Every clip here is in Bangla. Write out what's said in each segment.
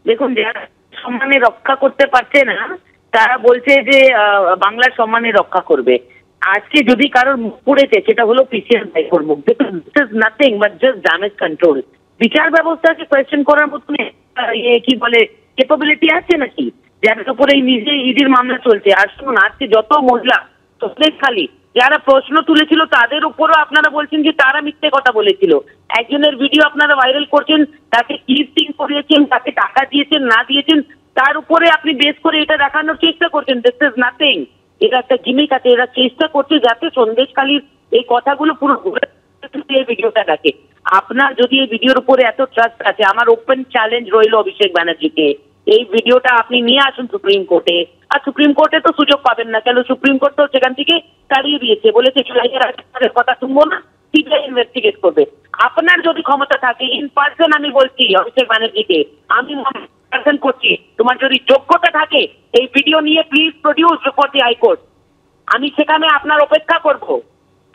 দেখুন, যারা সম্মানে রক্ষা করতে পারছে না তারা বলছে যে বাংলার সম্মানে রক্ষা করবে। আজকে যদি কারোর মুখ পড়েছে সেটা হলো পিসিআর ভাইপোর মুখ। This is nothing but just damage control. বিচার ব্যবস্থাকে কোয়েশ্চেন করার মতন কি বলে ক্যাপাবিলিটি আছে নাকি, যাদের উপরে নিজে ইডির মামলা চলছে? আর শুনুন, আজকে যত মহিলা খালি যারা প্রশ্ন তুলেছিল তাদের উপরও আপনারা বলছেন যে তারা মিথ্যে কথা বলেছিল। একজনের ভিডিও আপনারা ভাইরাল করছেন, তাকে ক্লিপিং করিয়েছেন, তাকে টাকা দিয়েছেন না দিয়েছেন তার উপরে আপনি বেস করে এটা দেখানোর চেষ্টা করছেন। This is nothing. এটা একটা গিমিক আছে। এরা চেষ্টা করছে যাতে সন্দেশখালীর এই কথাগুলো পুরো এই ভিডিওটা দেখে। আপনার যদি এই ভিডিওর উপরে এত ট্রাস্ট আছে, আমার ওপেন চ্যালেঞ্জ রইল অভিষেক ব্যানার্জিকে, এই ভিডিওটা আপনি নিয়ে আসুন সুপ্রিম কোর্টে। আর সুপ্রিম কোর্টে তো সুযোগ পাবেন না, কেন সুপ্রিম কোর্ট তো সেখান থেকে তাড়িয়ে দিয়েছে, বলেছে কথা শুনবো না, সিবিআই ইনভেস্টিগেট করবে। আপনার যদি ক্ষমতা থাকে, ইন পার্সন আমি বলছি অভিষেক ব্যানার্জিকে, আমি পার্সন করছি, তোমার যদি যোগ্যতা থাকে এই ভিডিও নিয়ে please produce before the high court. আমি সেখানে আপনার অপেক্ষা করবো।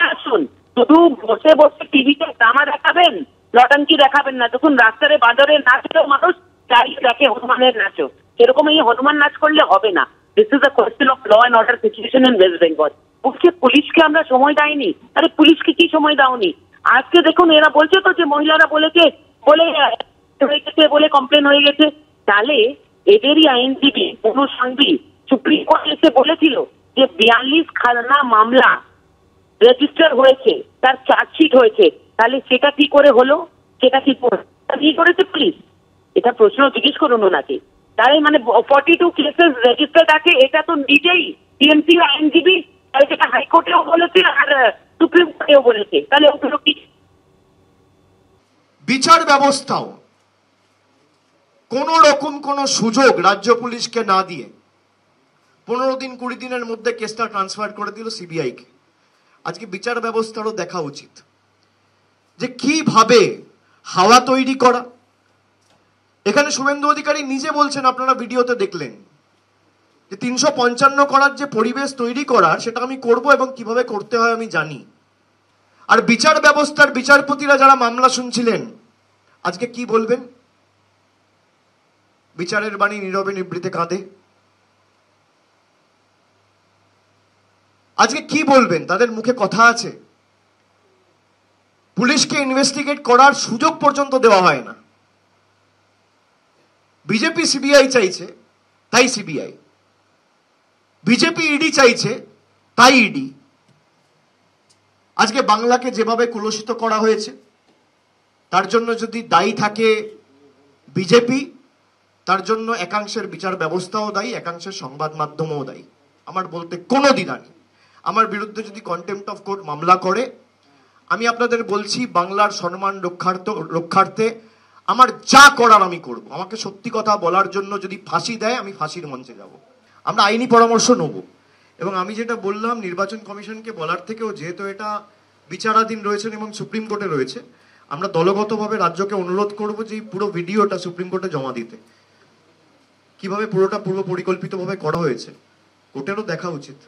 আসুন, শুধু বসে বসে টিভিতে ড্রামা দেখাবেন, লটাঙ্কি দেখাবেন না। দেখুন, রাস্তায় বাজারে নাচলেও মানুষ চাইলে দেখে হনুমানের নাচও, সেরকম এই হনুমান নাচ করলে হবে না। This is a question of law and order situation in West Bengal. পুলিশকে আমরা সময় দেয়নি? আরে পুলিশকে কি সময় দাওনি? আজকে দেখুন, এরা বলছে তো যে মহিলারা বলেছে বলে কমপ্লেন হয়ে গেছে। তাহলে এদেরই আইনজীবী অনুসাঙ্গী সুপ্রিম কোর্ট এসে বলেছিল যে 42 খানা মামলা রেজিস্টার হয়েছে, তার চার্জশিট হয়েছে, তাহলে সেটা কি করে হলো? সেটা কি করেছে পুলিশ? এটা প্রশ্ন জিজ্ঞেস করুন ওনাকে। তাই মানে 42 কেসেস রেজিস্টার্ড আছে, এটা তো নিজেই টিএমসি আইনজীবী সেটা হাইকোর্টেও বলেছে আর সুপ্রিম কোর্টেও বলেছে। তাহলে ওগুলো কি? বিচার ব্যবস্থাও কোন রকম কোন সুযোগ রাজ্য পুলিশকে না দিয়ে 15 দিন 20 দিনের মধ্যে কেসটা ট্রান্সফার করে দিল সিবিআই কে। আজকে বিচার ব্যবস্থারও দেখা উচিত যে কিভাবে হাওয়া তৈরি করা। এখানে শুভেন্দু অধিকারী নিজে বলছেন, আপনারা ভিডিওতে দেখলেন, যে 355 করার যে পরিবেশ তৈরি করার সেটা আমি করব এবং কিভাবে করতে হয় আমি জানি। আর বিচার ব্যবস্থার বিচারপতিরা যারা মামলা শুনছিলেন আজকে কি বলবেন? বিচারের বাণী নীরবে নিভৃতে কাঁদে। আজকে কি বলবেন? তাদের মুখে কথা আছে? পুলিশকে ইনভেস্টিগেট করার সুযোগ পর্যন্ত দেওয়া হয় না। বিজেপি সিবিআই চাইছে তাই সিবিআই, বিজেপি ইডি চাইছে তাই ইডি। আজকে বাংলাকে যেভাবে কলুষিত করা হয়েছে তার জন্য যদি দায়ী থাকে বিজেপি, তার জন্য একাংশের বিচার ব্যবস্থাও দায়ী, একাংশের সংবাদ মাধ্যমও দায়ী। আমার বলতে কোনো দ্বিধা নেই। আমার বিরুদ্ধে যদি কন্টেম্পট অফ কোর্ট মামলা করে, আমি আপনাদের বলছি বাংলার সম্মান রক্ষার্থে আমার যা করার আমি করব। আমাকে সত্যি কথা বলার জন্য যদি ফাঁসি দেয় আমি ফাঁসির মঞ্চে যাব। আমরা আইনি পরামর্শ নেব। এবং আমি যেটা বললাম নির্বাচন কমিশনকে বলার থেকেও, যেহেতু এটা বিচারাধীন রয়েছে এবং সুপ্রিম কোর্টে রয়েছে, আমরা দলগতভাবে রাজ্যকে অনুরোধ করব যে এই পুরো ভিডিওটা সুপ্রিম কোর্টে জমা দিতে। কিভাবে পুরোটা পূর্ব পরিকল্পিতভাবে করা হয়েছে কোর্টেরও দেখা উচিত।